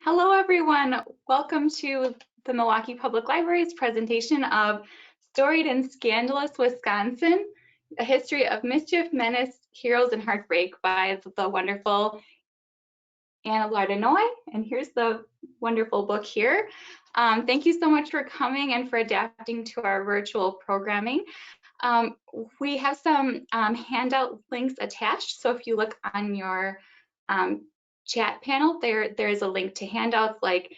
Hello, everyone. Welcome to the Milwaukee Public Library's presentation of Storied and Scandalous Wisconsin, A History of Mischief, Menace, Heroes, and Heartbreak by the wonderful Anna Lardinois. And here's the wonderful book here. Thank you so much for coming and for adapting to our virtual programming. We have some handout links attached. So if you look on your chat panel, there's a link to handouts like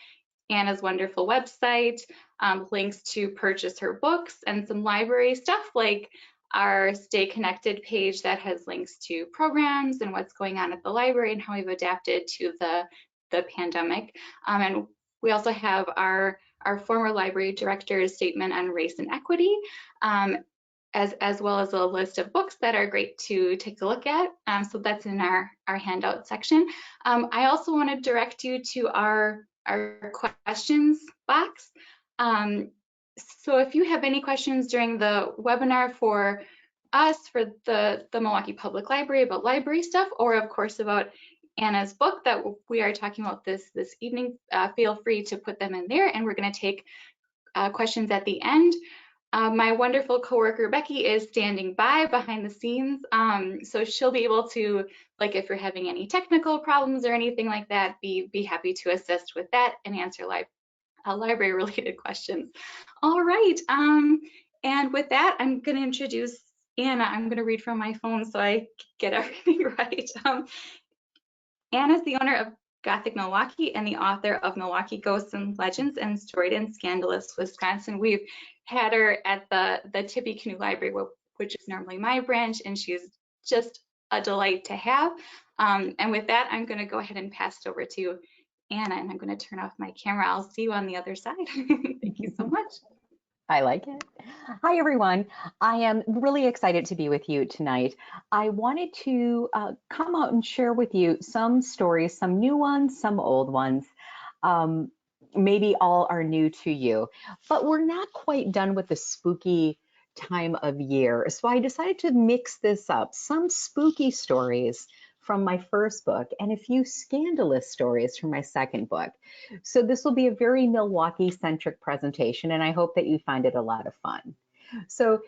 Anna's wonderful website, links to purchase her books, and some library stuff like our Stay Connected page that has links to programs and what's going on at the library and how we've adapted to the pandemic. And we also have our former library director's statement on race and equity, as well as a list of books that are great to take a look at. So that's in our handout section. I also want to direct you to our questions box. So if you have any questions during the webinar for us, for the Milwaukee Public Library about library stuff, or of course about Anna's book that we are talking about this evening, feel free to put them in there, and we're going to take questions at the end. My wonderful coworker Becky is standing by behind the scenes, so she'll be able to, like, if you're having any technical problems or anything like that, be happy to assist with that and answer library related questions. All right, and with that, I'm going to introduce Anna. I'm going to read from my phone so I get everything right. Anna's the owner of Gothic Milwaukee and the author of Milwaukee Ghosts and Legends and Storied and Scandalous Wisconsin. We've had her at the Tippecanoe Library, which is normally my branch, and she's just a delight to have. And with that, I'm going to go ahead and pass it over to Anna, and I'm going to turn off my camera. I'll see you on the other side. Thank you so much. I like it. Hi, everyone. I am really excited to be with you tonight. I wanted to come out and share with you some stories, some new ones, some old ones. Maybe all are new to you, but we're not quite done with the spooky time of year. So I decided to mix this up, some spooky stories from my first book and a few scandalous stories from my second book. So this will be a very Milwaukee-centric presentation, and I hope that you find it a lot of fun. So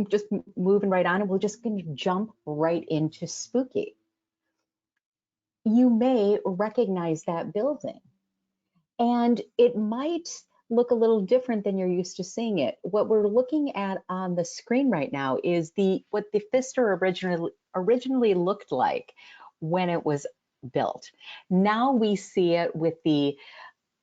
just moving right on, and we're just going to jump right into spooky. You may recognize that building, and it might look a little different than you're used to seeing it. What we're looking at on the screen right now is what the Pfister originally looked like when it was built. Now we see it with the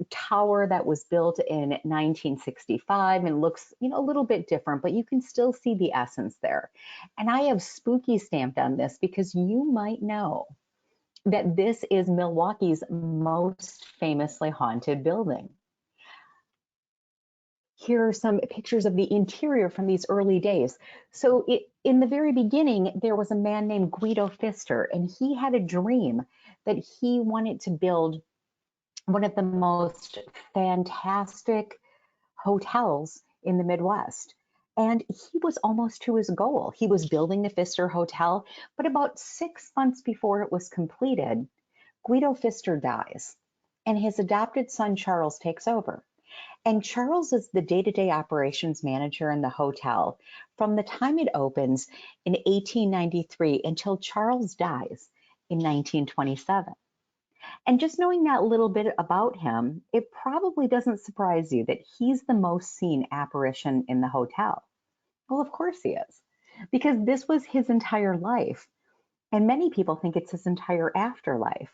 tower that was built in 1965 and looks, a little bit different, but you can still see the essence there. And I have spooky stamped on this because you might know that this is Milwaukee's most famously haunted building. Here are some pictures of the interior from these early days. So in the very beginning, there was a man named Guido Pfister, and he had a dream that he wanted to build one of the most fantastic hotels in the Midwest. And he was almost to his goal. He was building the Pfister Hotel, but about 6 months before it was completed, Guido Pfister dies, and his adopted son, Charles, takes over. And Charles is the day-to-day operations manager in the hotel from the time it opens in 1893 until Charles dies in 1927. And just knowing that little bit about him, it probably doesn't surprise you that he's the most seen apparition in the hotel. Well, of course he is, because this was his entire life. And many people think it's his entire afterlife.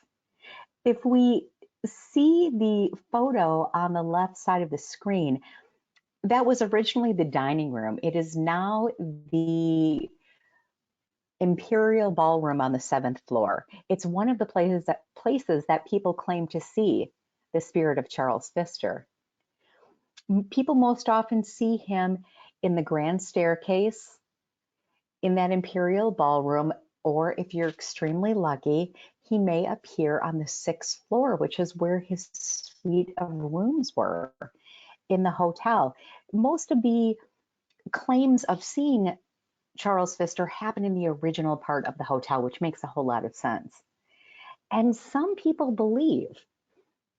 If we see the photo on the left side of the screen, that was originally the dining room. It is now the Imperial Ballroom on the 7th floor. It's one of the places that people claim to see the spirit of Charles Pfister. People most often see him in the grand staircase in that Imperial Ballroom, or if you're extremely lucky, he may appear on the 6th floor, which is where his suite of rooms were in the hotel. Most of the claims of seeing Charles Pfister happen in the original part of the hotel, which makes a whole lot of sense. And some people believe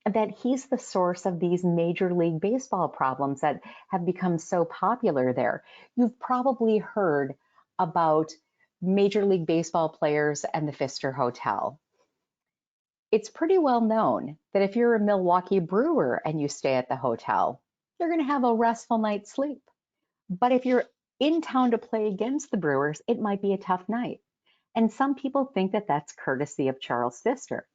that he's the source of these Major League Baseball problems that have become so popular there. You've probably heard about Major League Baseball players and the Pfister Hotel. It's pretty well known that if you're a Milwaukee Brewer and you stay at the hotel, you're going to have a restful night's sleep. But if you're in town to play against the Brewers, it might be a tough night. And some people think that that's courtesy of Charles Pfister.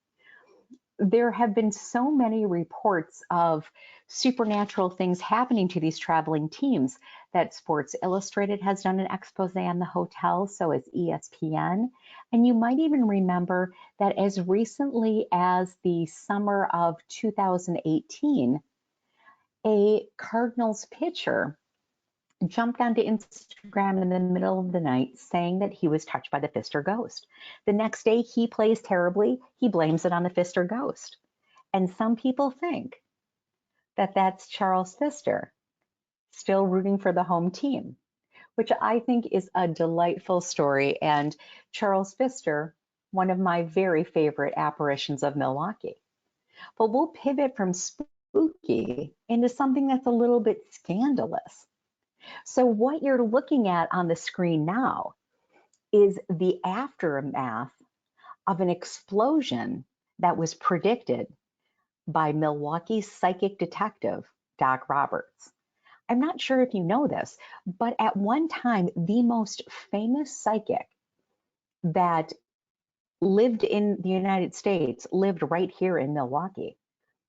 There have been so many reports of supernatural things happening to these traveling teams that Sports Illustrated has done an expose on the hotel, so has ESPN. And you might even remember that as recently as the summer of 2018, a Cardinals pitcher jumped onto Instagram in the middle of the night saying that he was touched by the Pfister ghost. The next day he plays terribly, he blames it on the Pfister ghost. And some people think that that's Charles Pfister still rooting for the home team, which I think is a delightful story. And Charles Pfister, one of my very favorite apparitions of Milwaukee. But we'll pivot from spooky into something that's a little bit scandalous. So what you're looking at on the screen now is the aftermath of an explosion that was predicted by Milwaukee's psychic detective, Doc Roberts. I'm not sure if you know this, but at one time, the most famous psychic that lived in the United States lived right here in Milwaukee.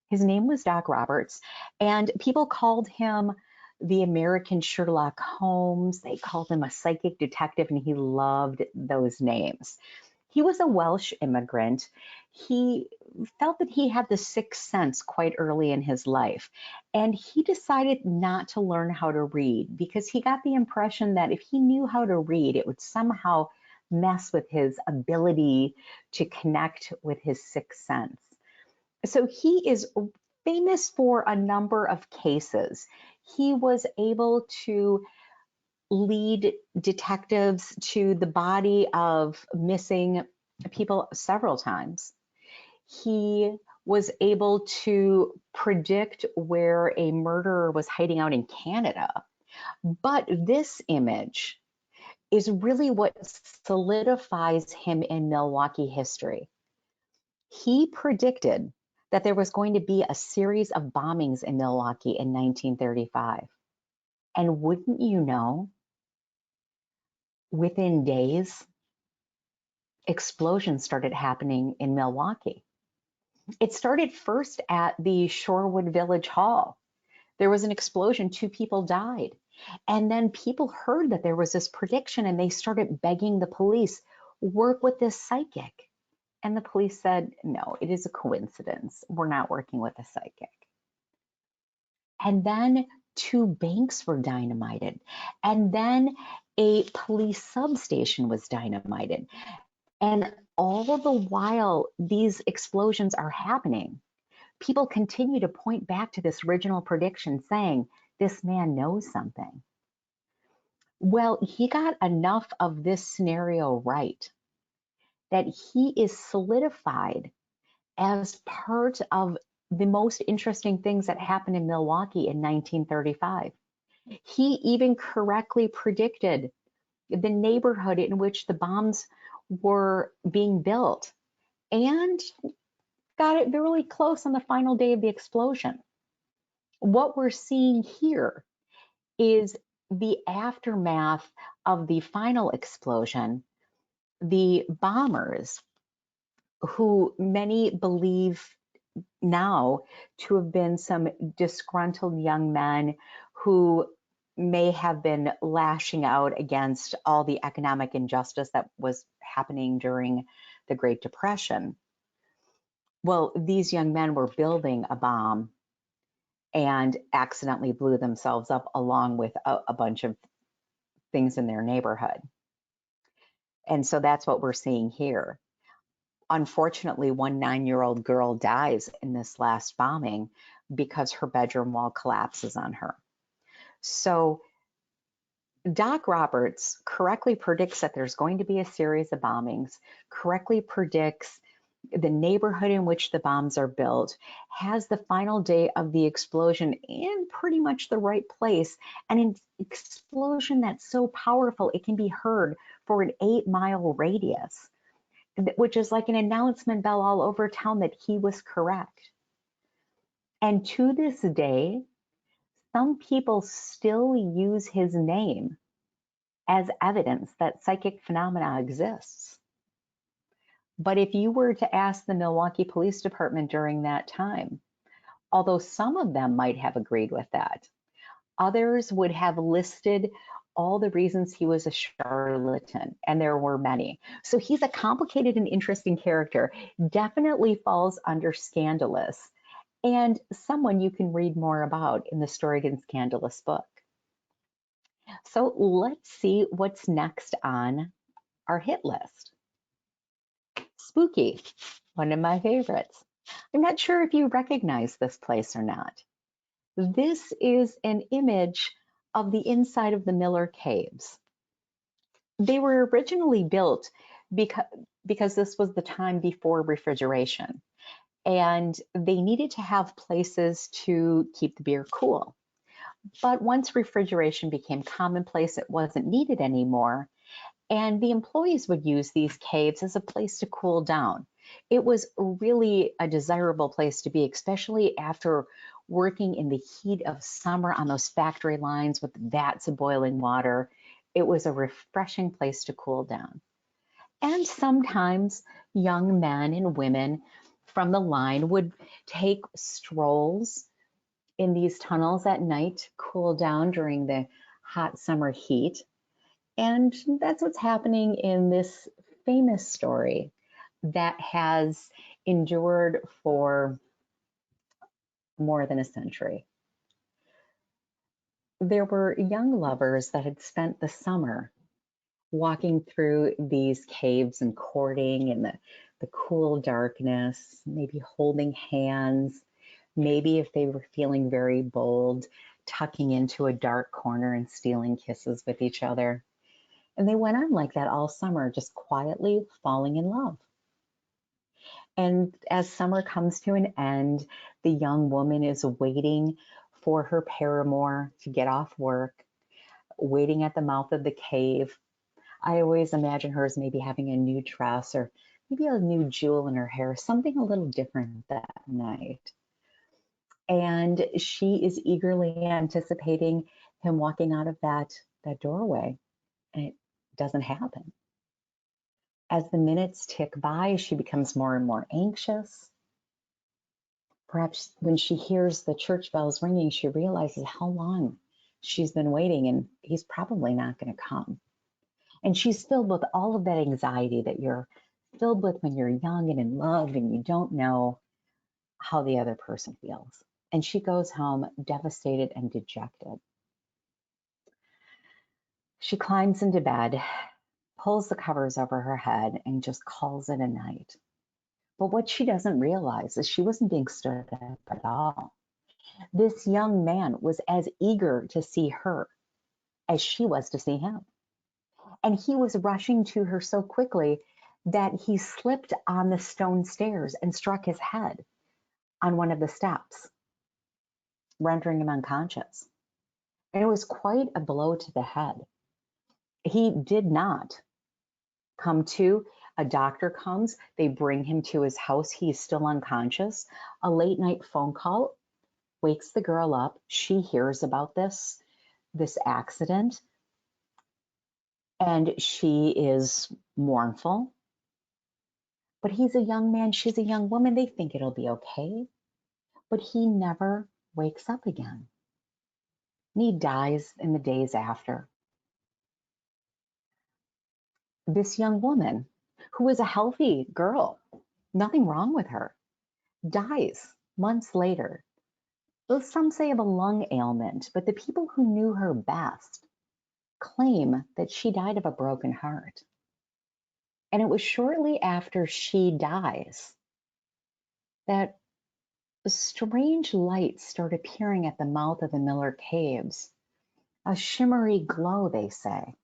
His name was Doc Roberts, and people called him the American Sherlock Holmes. They called him a psychic detective, and he loved those names. He was a Welsh immigrant. He felt that he had the sixth sense quite early in his life, and he decided not to learn how to read because he got the impression that if he knew how to read, it would somehow mess with his ability to connect with his sixth sense. So he is famous for a number of cases. He was able to lead detectives to the body of missing people several times. He was able to predict where a murderer was hiding out in Canada. But this image is really what solidifies him in Milwaukee history. He predicted that there was going to be a series of bombings in Milwaukee in 1935. And wouldn't you know, within days, explosions started happening in Milwaukee. It started first at the Shorewood Village Hall. There was an explosion, 2 people died. And then people heard that there was this prediction and they started begging the police, work with this psychic. And the police said, no, it is a coincidence. We're not working with a psychic. And then 2 banks were dynamited. And then a police substation was dynamited. And all of the while these explosions are happening, people continue to point back to this original prediction saying, this man knows something. Well, he got enough of this scenario right that he is solidified as part of the most interesting things that happened in Milwaukee in 1935. He even correctly predicted the neighborhood in which the bombs were being built and got it really close on the final day of the explosion. What we're seeing here is the aftermath of the final explosion. The bombers, who many believe now to have been some disgruntled young men who may have been lashing out against all the economic injustice that was happening during the Great Depression. Well, these young men were building a bomb and accidentally blew themselves up along with a bunch of things in their neighborhood. And so that's what we're seeing here. Unfortunately, one 9-year-old girl dies in this last bombing because her bedroom wall collapses on her. So Doc Roberts correctly predicts that there's going to be a series of bombings, correctly predicts The neighborhood in which the bombs are built has the final day of the explosion in pretty much the right place, an explosion that's so powerful it can be heard for an 8-mile radius, which is like an announcement bell all over town that he was correct. And to this day, some people still use his name as evidence that psychic phenomena exists. But if you were to ask the Milwaukee Police Department during that time, although some of them might have agreed with that, others would have listed all the reasons he was a charlatan, and there were many. So he's a complicated and interesting character, definitely falls under scandalous, and someone you can read more about in the Storied and Scandalous book. So let's see what's next on our hit list. Spooky, one of my favorites. I'm not sure if you recognize this place or not. This is an image of the inside of the Miller Caves. They were originally built because this was the time before refrigeration, and they needed to have places to keep the beer cool. But once refrigeration became commonplace, it wasn't needed anymore, and the employees would use these caves as a place to cool down. It was really a desirable place to be, especially after working in the heat of summer on those factory lines with vats of boiling water. It was a refreshing place to cool down. And sometimes young men and women from the line would take strolls in these tunnels at night to cool down during the hot summer heat. And that's what's happening in this famous story that has endured for more than a century. There were young lovers that had spent the summer walking through these caves and courting in the cool darkness, maybe holding hands, maybe if they were feeling very bold, tucking into a dark corner and stealing kisses with each other. And they went on like that all summer, just quietly falling in love. And as summer comes to an end, the young woman is waiting for her paramour to get off work, waiting at the mouth of the cave. I always imagine her as maybe having a new dress or maybe a new jewel in her hair, something a little different that night. And she is eagerly anticipating him walking out of that doorway, and it doesn't happen. As the minutes tick by, she becomes more and more anxious. Perhaps when she hears the church bells ringing, she realizes how long she's been waiting, and he's probably not going to come. And she's filled with all of that anxiety that you're filled with when you're young and in love and you don't know how the other person feels. And she goes home devastated and dejected. She climbs into bed, pulls the covers over her head, and just calls it a night. But what she doesn't realize is she wasn't being stood up at all. This young man was as eager to see her as she was to see him. And he was rushing to her so quickly that he slipped on the stone stairs and struck his head on one of the steps, rendering him unconscious. And it was quite a blow to the head. He did not come to. A doctor comes, they bring him to his house. He's still unconscious. A late night phone call wakes the girl up. She hears about this accident, and she is mournful. But he's a young man, she's a young woman. They think it'll be okay. But he never wakes up again. And he dies in the days after. This young woman, who is a healthy girl, nothing wrong with her, dies months later. Well, some say of a lung ailment, but the people who knew her best claim that she died of a broken heart. And it was shortly after she dies that a strange lights start appearing at the mouth of the Miller Caves, a shimmery glow, they say.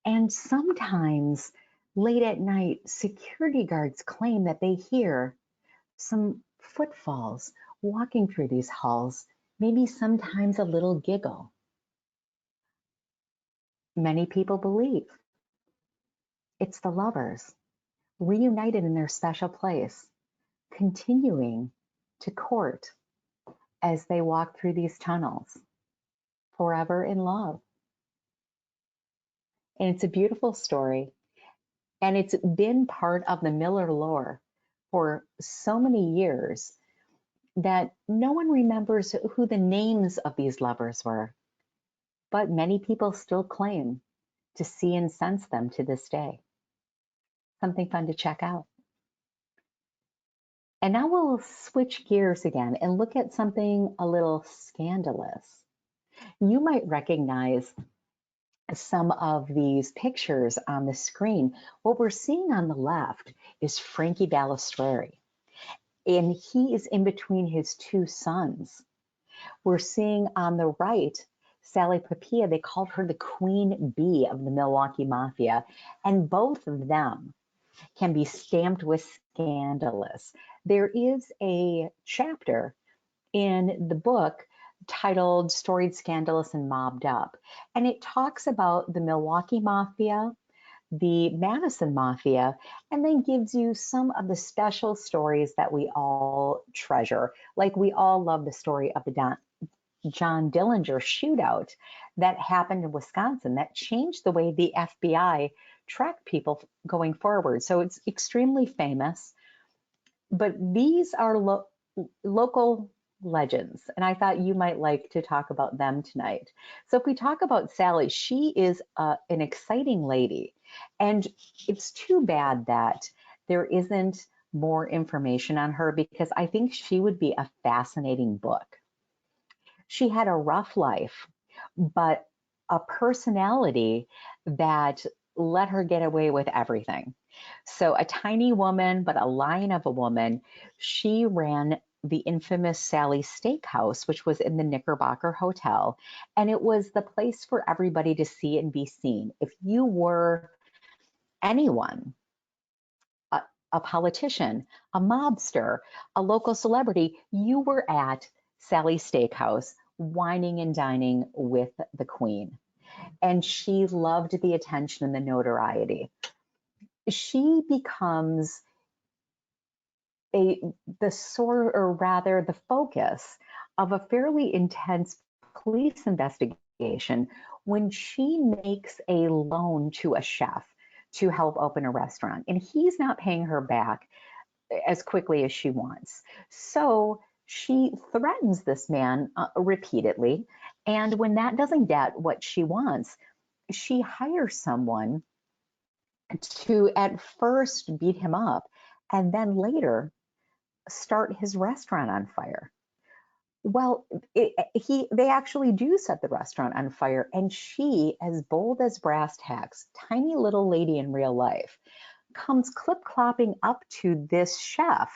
And sometimes Late at night, security guards claim that they hear some footfalls walking through these halls, maybe sometimes a little giggle. Many people believe it's the lovers reunited in their special place, continuing to court as they walk through these tunnels, forever in love. And it's a beautiful story. And it's been part of the Miller lore for so many years that no one remembers who the names of these lovers were. But many people still claim to see and sense them to this day. Something fun to check out. And now we'll switch gears again and look at something a little scandalous. You might recognize some of these pictures on the screen. What we're seeing on the left is Frankie Balistreri, and he is in between his two sons. We're seeing on the right, Sally Papia. They called her the Queen Bee of the Milwaukee Mafia, and both of them can be stamped with scandalous. There is a chapter in the book titled Storied, Scandalous, and Mobbed Up. And it talks about the Milwaukee Mafia, the Madison Mafia, and then gives you some of the special stories that we all treasure. Like we all love the story of the John Dillinger shootout that happened in Wisconsin that changed the way the FBI tracked people going forward. So it's extremely famous. But these are local legends, and I thought you might like to talk about them tonight. So if we talk about Sally, she is an exciting lady, and it's too bad that there isn't more information on her because I think she would be a fascinating book. She had a rough life, but a personality that let her get away with everything. So a tiny woman, but a lion of a woman, she ran the infamous Sally Steakhouse, which was in the Knickerbocker Hotel. And it was the place for everybody to see and be seen. If you were anyone, a politician, a mobster, a local celebrity, you were at Sally Steakhouse wining and dining with the Queen. And she loved the attention and the notoriety. She becomes the focus of a fairly intense police investigation when she makes a loan to a chef to help open a restaurant. And he's not paying her back as quickly as she wants. So she threatens this man repeatedly. And when that doesn't get what she wants, she hires someone to at first beat him up and then later start his restaurant on fire. Well, they actually do set the restaurant on fire, and she, as bold as brass tacks, tiny little lady in real life, comes clip-clopping up to this chef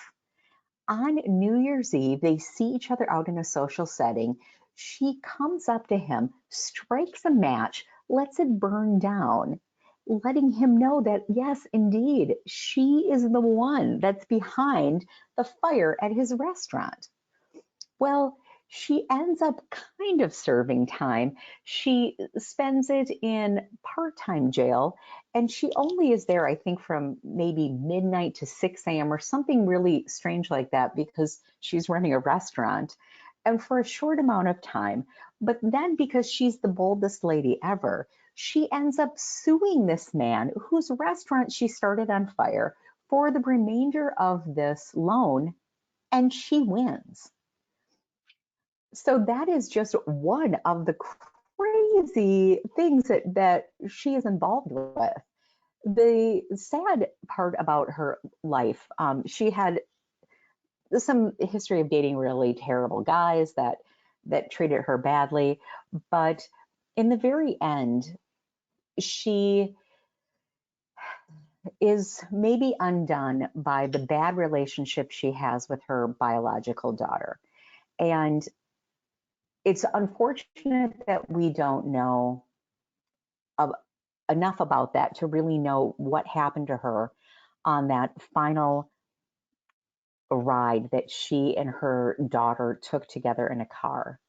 on New Year's Eve. They see each other out in a social setting. She comes up to him, strikes a match, lets it burn down, letting him know that, yes, indeed, she is the one that's behind the fire at his restaurant. Well, she ends up kind of serving time. She spends it in part-time jail, and she only is there, I think, from maybe midnight to 6 a.m. or something really strange like that because she's running a restaurant and for a short amount of time. But then because she's the boldest lady ever, she ends up suing this man whose restaurant she started on fire for the remainder of this loan, and she wins. So that is just one of the crazy things that she is involved with. The sad part about her life, she had some history of dating really terrible guys that treated her badly, but in the very end, she is maybe undone by the bad relationship she has with her biological daughter. And it's unfortunate that we don't know enough about that to really know what happened to her on that final ride that she and her daughter took together in a car.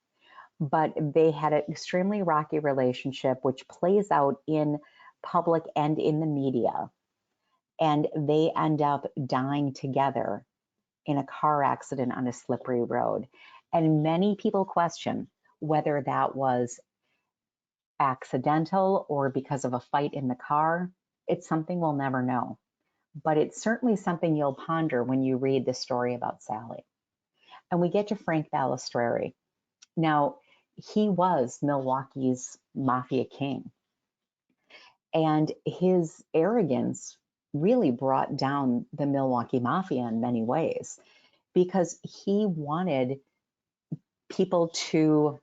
But they had an extremely rocky relationship, which plays out in public and in the media. And they end up dying together in a car accident on a slippery road. And many people question whether that was accidental or because of a fight in the car. It's something we'll never know. But it's certainly something you'll ponder when you read the story about Sally. And we get to Frank Balistreri. Now, he was Milwaukee's mafia king. And his arrogance really brought down the Milwaukee mafia in many ways, because he wanted people to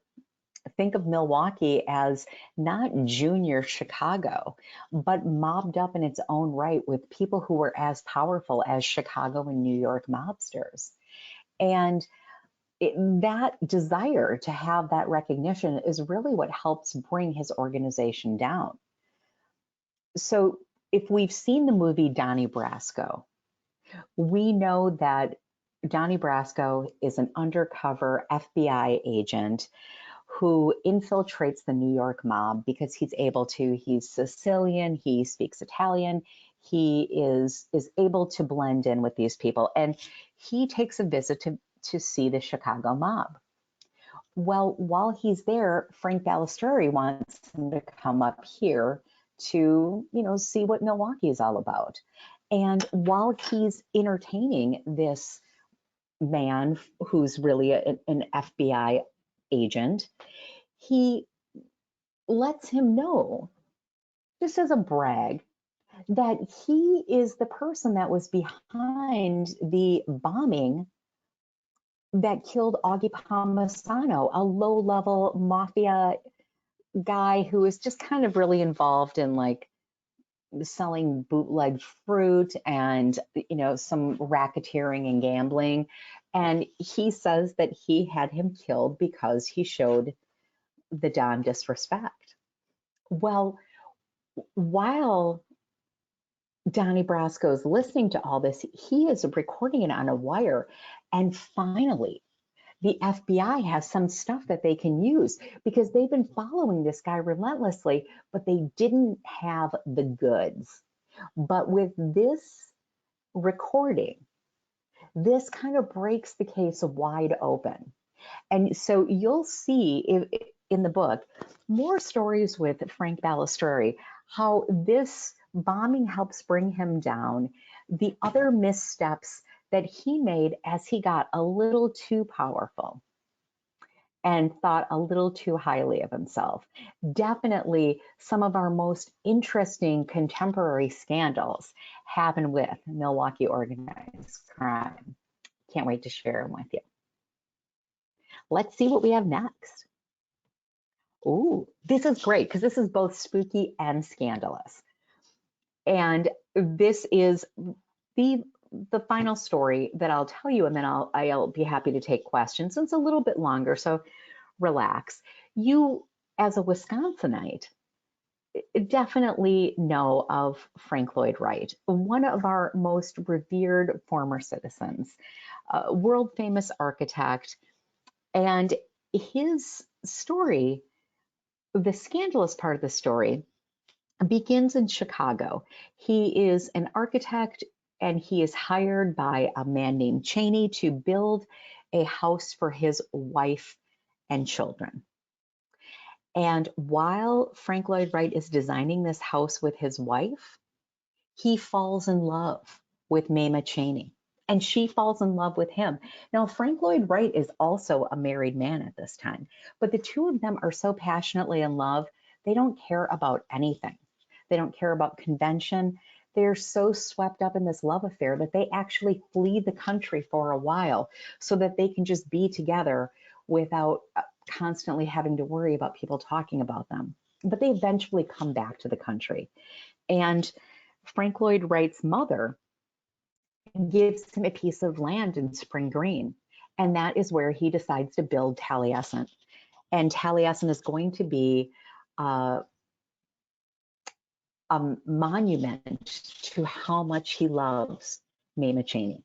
think of Milwaukee as not junior Chicago, but mobbed up in its own right with people who were as powerful as Chicago and New York mobsters. And that desire to have that recognition is really what helps bring his organization down. So if we've seen the movie Donnie Brasco, we know that Donnie Brasco is an undercover FBI agent who infiltrates the New York mob because he's able to. He's Sicilian, he speaks Italian, he is able to blend in with these people. And he takes a visit to see the Chicago mob. Well, while he's there, Frank Balistreri wants him to come up here to, see what Milwaukee is all about. And while he's entertaining this man who's really an FBI agent, he lets him know, just as a brag, that he is the person that was behind the bombing that killed Augie Palmisano, a low-level mafia guy who is just kind of really involved in like selling bootleg fruit and some racketeering and gambling. And he says that he had him killed because he showed the Don disrespect. Well, while Donnie Brasco is listening to all this, he is recording it on a wire. And finally, the FBI has some stuff that they can use because they've been following this guy relentlessly, but they didn't have the goods. But with this recording, this kind of breaks the case wide open. And so you'll see in the book more stories with Frank Balistreri, how this bombing helps bring him down, the other missteps that he made as he got a little too powerful and thought a little too highly of himself. Definitely some of our most interesting contemporary scandals happen with Milwaukee organized crime. Can't wait to share them with you. Let's see what we have next. Ooh, this is great because this is both spooky and scandalous. And this is the final story that I'll tell you, and then I'll be happy to take questions. It's a little bit longer, so relax. You, as a Wisconsinite, definitely know of Frank Lloyd Wright, one of our most revered former citizens, a world famous architect. And his story, the scandalous part of the story, begins in Chicago. He is an architect and he is hired by a man named Cheney to build a house for his wife and children. And while Frank Lloyd Wright is designing this house with his wife, he falls in love with Mama Cheney, and she falls in love with him. Now, Frank Lloyd Wright is also a married man at this time, but the two of them are so passionately in love, they don't care about anything. They don't care about convention. They're so swept up in this love affair that they actually flee the country for a while so that they can just be together without constantly having to worry about people talking about them. But they eventually come back to the country. And Frank Lloyd Wright's mother gives him a piece of land in Spring Green. And that is where he decides to build Taliesin. And Taliesin is going to be a monument to how much he loves Mama Cheney.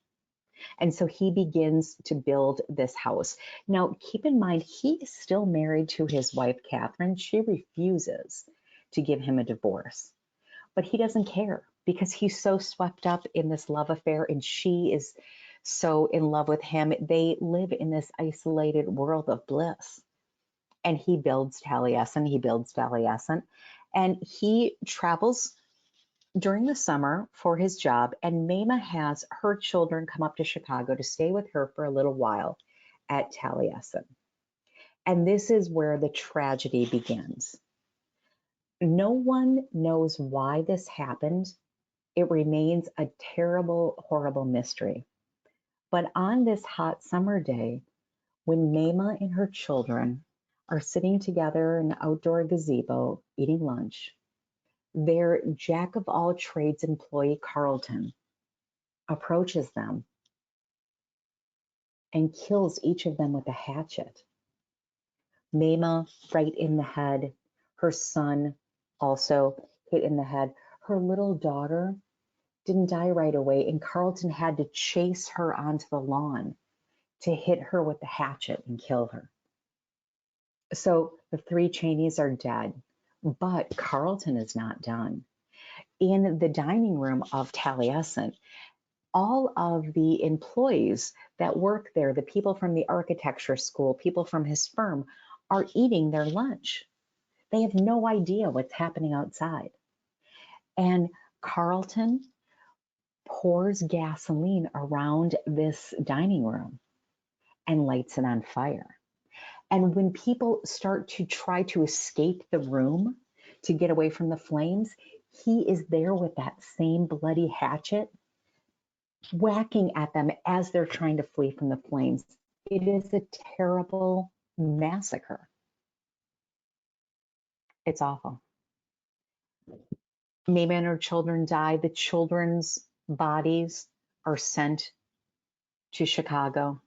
And so he begins to build this house. Now, keep in mind, he is still married to his wife, Catherine. She refuses to give him a divorce, but he doesn't care because he's so swept up in this love affair and she is so in love with him. They live in this isolated world of bliss. And he builds Taliesin, and he travels during the summer for his job, and Mama has her children come up to Chicago to stay with her for a little while at Taliesin. And this is where the tragedy begins. No one knows why this happened. It remains a terrible, horrible mystery. But on this hot summer day, when Mama and her children are sitting together in an outdoor gazebo eating lunch, their jack of all trades employee, Carlton, approaches them and kills each of them with a hatchet. Mama right in the head, her son also hit in the head. Her little daughter didn't die right away, and Carlton had to chase her onto the lawn to hit her with the hatchet and kill her. So the three Cheneys are dead, but Carlton is not done. In the dining room of Taliesin, all of the employees that work there, the people from the architecture school, people from his firm, are eating their lunch. They have no idea what's happening outside. And Carlton pours gasoline around this dining room and lights it on fire. And when people start to try to escape the room to get away from the flames, he is there with that same bloody hatchet, whacking at them as they're trying to flee from the flames. It is a terrible massacre. It's awful. Mama and her children die. The children's bodies are sent to Chicago.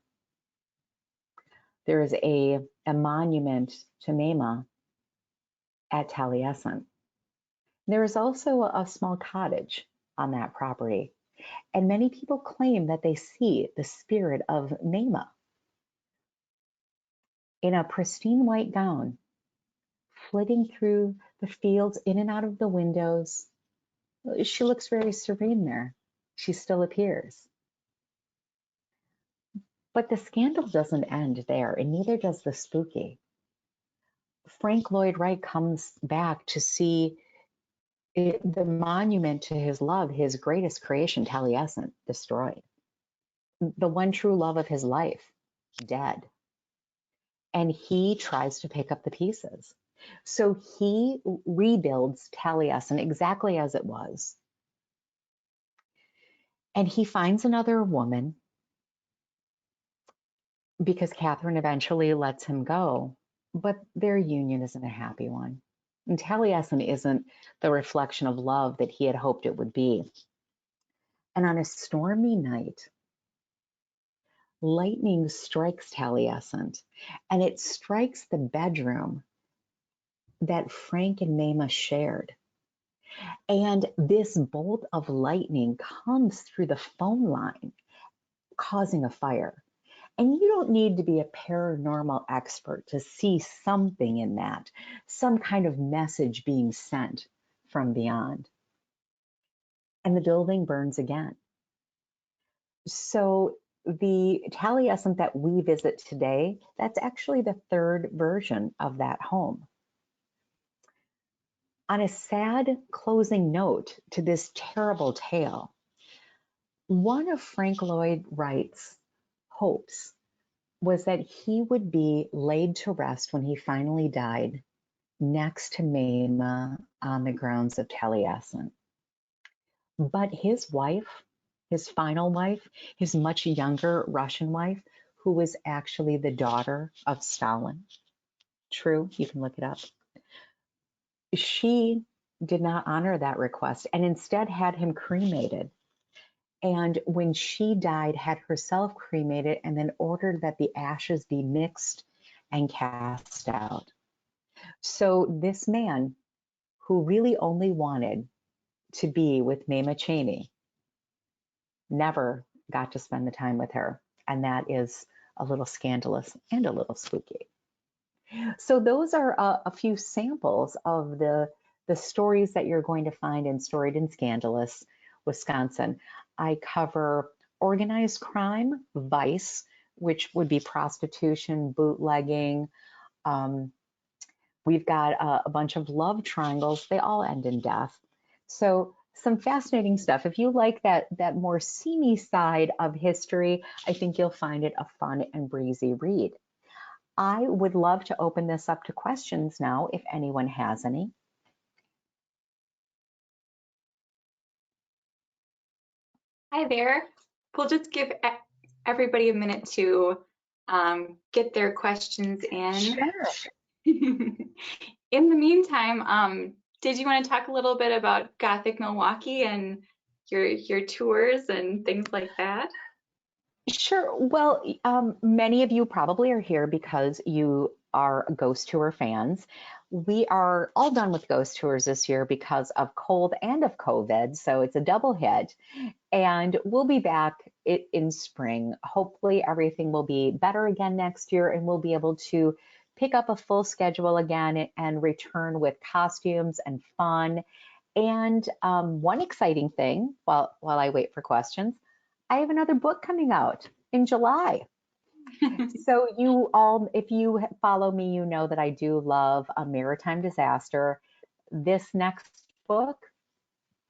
There is a monument to Mama at Taliesin. There is also a small cottage on that property, and many people claim that they see the spirit of Mama in a pristine white gown, flitting through the fields, in and out of the windows. She looks very serene there. She still appears. But the scandal doesn't end there, and neither does the spooky. Frank Lloyd Wright comes back to see the monument to his love, his greatest creation, Taliesin, destroyed. The one true love of his life, dead. And he tries to pick up the pieces. So he rebuilds Taliesin exactly as it was. And he finds another woman because Catherine eventually lets him go, but their union isn't a happy one. And Taliesin isn't the reflection of love that he had hoped it would be. And on a stormy night, lightning strikes Taliesin, and it strikes the bedroom that Frank and Mama shared. And this bolt of lightning comes through the phone line, causing a fire. And you don't need to be a paranormal expert to see something in that, some kind of message being sent from beyond. And the building burns again. So the Taliesin that we visit today, that's actually the third version of that home. On a sad closing note to this terrible tale, one of Frank Lloyd Wright's hopes was that he would be laid to rest when he finally died next to Mama on the grounds of Taliesin. But his wife, his final wife, his much younger Russian wife, who was actually the daughter of Stalin, true, you can look it up, she did not honor that request and instead had him cremated. And when she died, had herself cremated and then ordered that the ashes be mixed and cast out. So this man, who really only wanted to be with Mama Cheney. Never got to spend the time with her. And that is a little scandalous and a little spooky. So those are a few samples of the stories that you're going to find in Storied and Scandalous Wisconsin. I cover organized crime, vice, which would be prostitution, bootlegging. We've got a bunch of love triangles. They all end in death. So some fascinating stuff. If you like that more seamy side of history, I think you'll find it a fun and breezy read. I would love to open this up to questions now, if anyone has any. Hi there. We'll just give everybody a minute to get their questions in. Sure. In the meantime, did you want to talk a little bit about Gothic Milwaukee and your tours and things like that? Sure. Well, many of you probably are here because you are ghost tour fans. We are all done with ghost tours this year because of cold and of COVID. So it's a double hit. And we'll be back in spring. Hopefully, everything will be better again next year, and we'll be able to pick up a full schedule again and return with costumes and fun. And one exciting thing, while I wait for questions, I have another book coming out in July. So you all, if you follow me, you know that I do love a maritime disaster. This next book,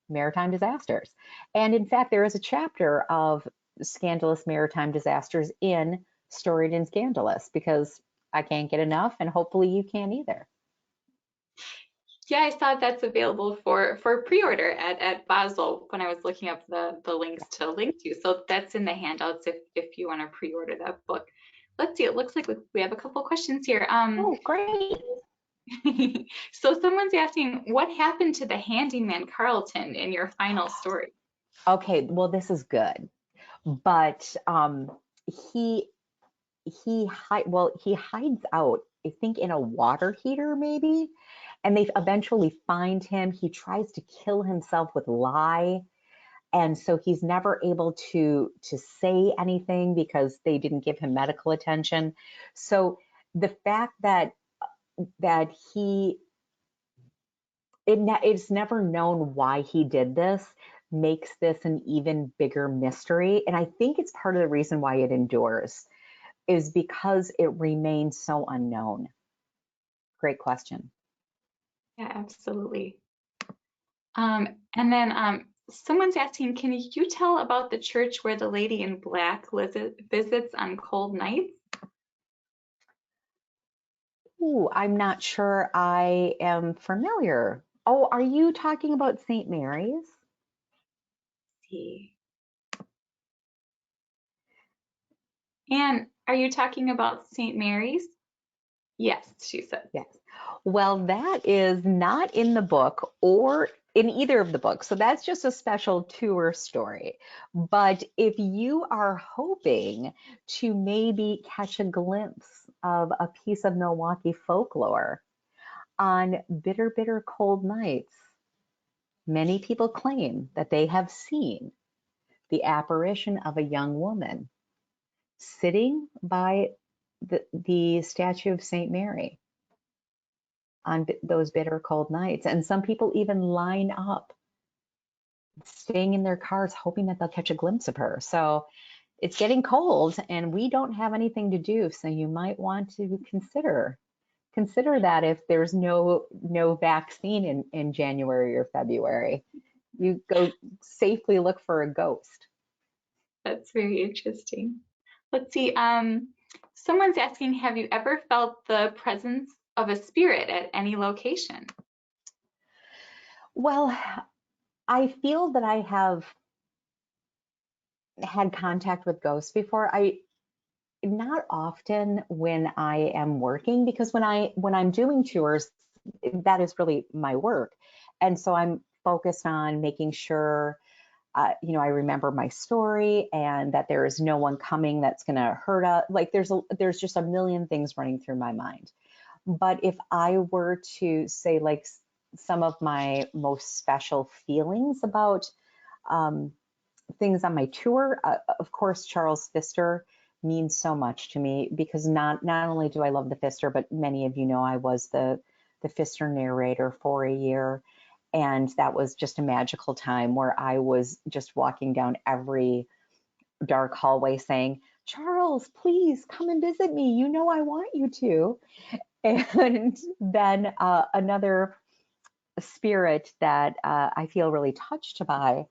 maritime disasters. And in fact, there is a chapter of scandalous maritime disasters in Storied and Scandalous because I can't get enough, and hopefully you can't either. Yeah, I saw that's available for pre-order at Basel when I was looking up the links to link to. So that's in the handouts if you want to pre-order that book. Let's see, it looks like we have a couple questions here. Oh, great. So someone's asking, what happened to the handyman Carlton in your final story? Okay, well, this is good. But he he hides out, I think, in a water heater maybe, and they eventually find him. He tries to kill himself with lye, and so he's never able to say anything because they didn't give him medical attention. So the fact that he it's never known why he did this makes this an even bigger mystery, and I think it's part of the reason why it endures is because it remains so unknown. Great question. Yeah, absolutely. And then someone's asking, can you tell about the church where the lady in black visits on cold nights? Ooh, I'm not sure I am familiar. Oh, are you talking about St. Mary's? Let's see. And are you talking about St. Mary's? Yes, she said. Yes. Well, that is not in the book or in either of the books. So that's just a special tour story. But if you are hoping to maybe catch a glimpse of a piece of Milwaukee folklore on bitter, bitter cold nights, many people claim that they have seen the apparition of a young woman sitting by the statue of St. Mary on those bitter cold nights. And some people even line up, staying in their cars, hoping that they'll catch a glimpse of her. So it's getting cold and we don't have anything to do. So you might want to consider that if there's no vaccine in January or February, you go safely look for a ghost. That's very interesting. Let's see. Someone's asking, have you ever felt the presence of a spirit at any location? Well, I feel that I have had contact with ghosts before. I not often when I am working, because when I'm doing tours, that is really my work. And so I'm focused on making sure I remember my story and that there is no one coming that's going to hurt us. Like there's just a million things running through my mind. But if I were to say, like, some of my most special feelings about things on my tour. Of course, Charles Pfister means so much to me because not only do I love the Pfister, but many of you know I was the Pfister narrator for a year. And that was just a magical time where I was just walking down every dark hallway saying, Charles, please come and visit me. You know I want you to. And then another spirit that I feel really touched by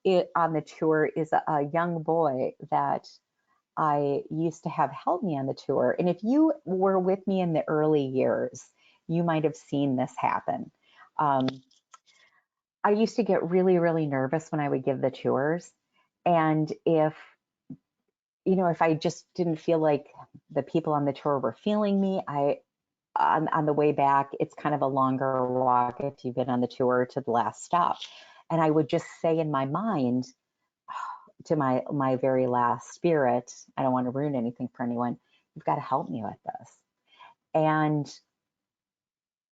it on the tour is a young boy that I used to have help me on the tour. And if you were with me in the early years, you might have seen this happen. Um, I used to get really, really nervous when I would give the tours. And if I just didn't feel like the people on the tour were feeling me, on the way back, it's kind of a longer walk if you've been on the tour to the last stop. And I would just say in my mind to my very last spirit, I don't want to ruin anything for anyone, you've got to help me with this. And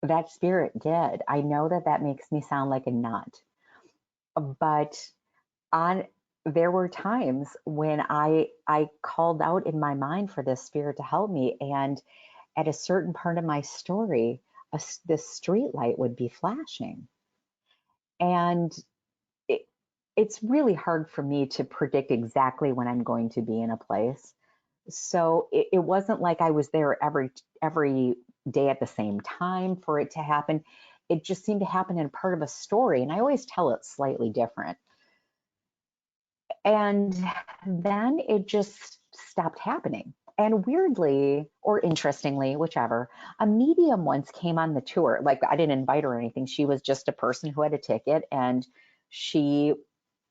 that spirit did. I know that that makes me sound like a nut, but on there were times when I called out in my mind for this spirit to help me, and at a certain part of my story, this street light would be flashing, and it's really hard for me to predict exactly when I'm going to be in a place. So it wasn't like I was there every day at the same time for it to happen. It just seemed to happen in part of a story, and I always tell it slightly different. And then it just stopped happening. And weirdly, or interestingly, whichever, a medium once came on the tour. Like, I didn't invite her or anything. She was just a person who had a ticket, and she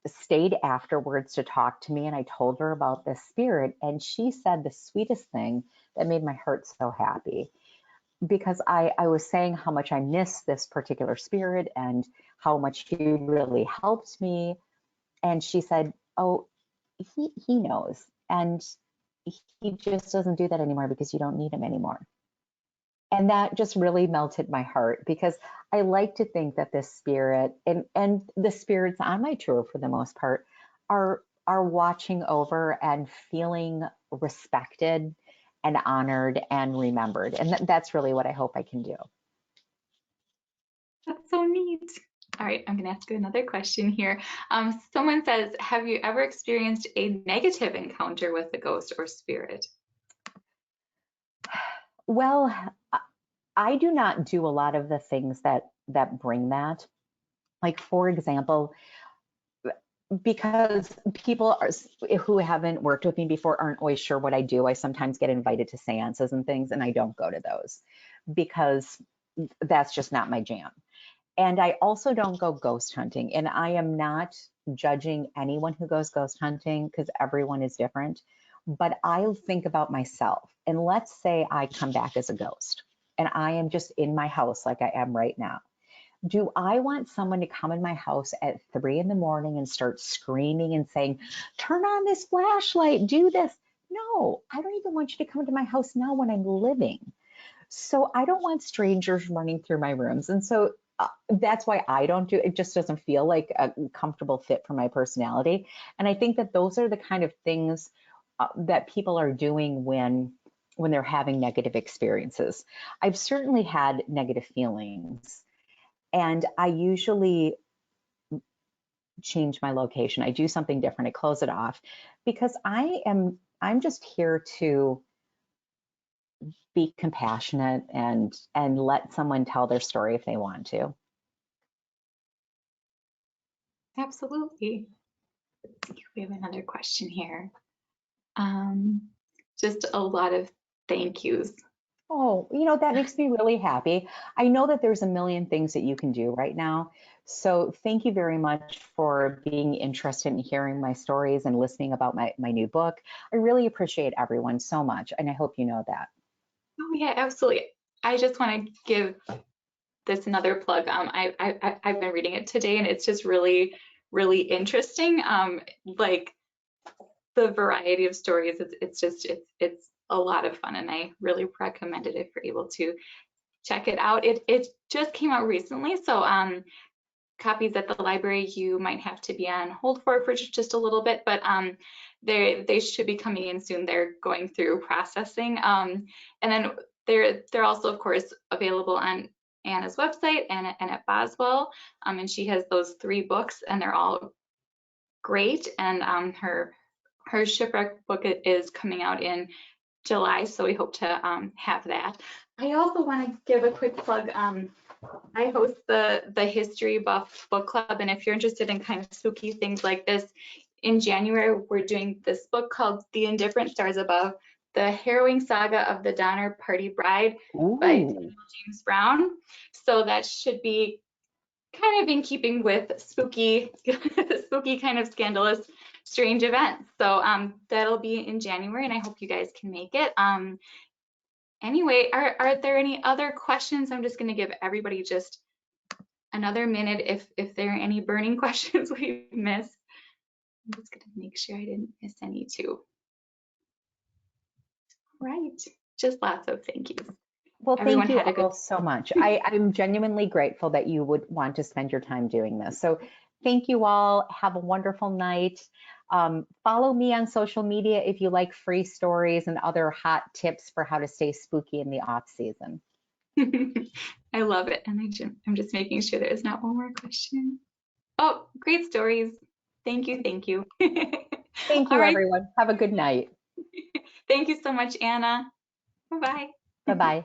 stayed afterwards to talk to me. And I told her about this spirit, and she said the sweetest thing that made my heart so happy, because I was saying how much I miss this particular spirit and how much he really helped me. And she said, oh, he knows, and he just doesn't do that anymore because you don't need him anymore. And that just really melted my heart, because I like to think that this spirit and the spirits on my tour for the most part are watching over and feeling respected and honored and remembered. And that's really what I hope I can do. That's so neat. All right, I'm going to ask you another question here. Someone says, have you ever experienced a negative encounter with a ghost or spirit? Well, I do not do a lot of the things that bring that. Like, for example, because people who haven't worked with me before aren't always sure what I do, I sometimes get invited to seances and things, and I don't go to those because that's just not my jam. And I also don't go ghost hunting. And I am not judging anyone who goes ghost hunting because everyone is different. But I think about myself. And let's say I come back as a ghost and I am just in my house like I am right now. Do I want someone to come in my house at 3 in the morning and start screaming and saying, turn on this flashlight, do this? No, I don't even want you to come into my house now when I'm living. So I don't want strangers running through my rooms. And so that's why I don't do it. It just doesn't feel like a comfortable fit for my personality. And I think that those are the kind of things that people are doing when they're having negative experiences. I've certainly had negative feelings, and I usually change my location. I do something different. I close it off because I'm just here to be compassionate and let someone tell their story if they want to. Absolutely. We have another question here. Just a lot of thank yous. Oh, that makes me really happy. I know that there's a million things that you can do right now. So thank you very much for being interested in hearing my stories and listening about my new book. I really appreciate everyone so much, and I hope you know that. Oh yeah, absolutely. I just want to give this another plug. I've been reading it today, and it's just really, really interesting. Like the variety of stories, it's a lot of fun, and I really recommend it if you're able to. check it out. It just came out recently, so copies at the library you might have to be on hold for just a little bit, but they should be coming in soon. They're going through processing, and then they're also, of course, available on Anna's website and at Boswell, and she has those 3 books, and they're all great. And her shipwreck book is coming out in July, so we hope to have that. I also want to give a quick plug. I host the History Buff Book Club, and if you're interested in kind of spooky things like this, in January we're doing this book called The Indifferent Stars Above: The Harrowing Saga of the Donner Party Bride by Daniel James Brown. So that should be kind of in keeping with spooky, spooky kind of scandalous, strange events. So that'll be in January, and I hope you guys can make it. Anyway, are there any other questions? I'm just going to give everybody just another minute if there are any burning questions we missed. I'm just going to make sure I didn't miss any too. Right, just lots of thank yous. Well, thank you all so much. I'm genuinely grateful that you would want to spend your time doing this. So thank you all. Have a wonderful night. Follow me on social media if you like free stories and other hot tips for how to stay spooky in the off season. I love it. And I'm just making sure there's not one more question. Oh, great stories. Thank you. Thank you. Thank you, everyone. Have a good night. Thank you so much, Anna. Bye-bye. Bye-bye.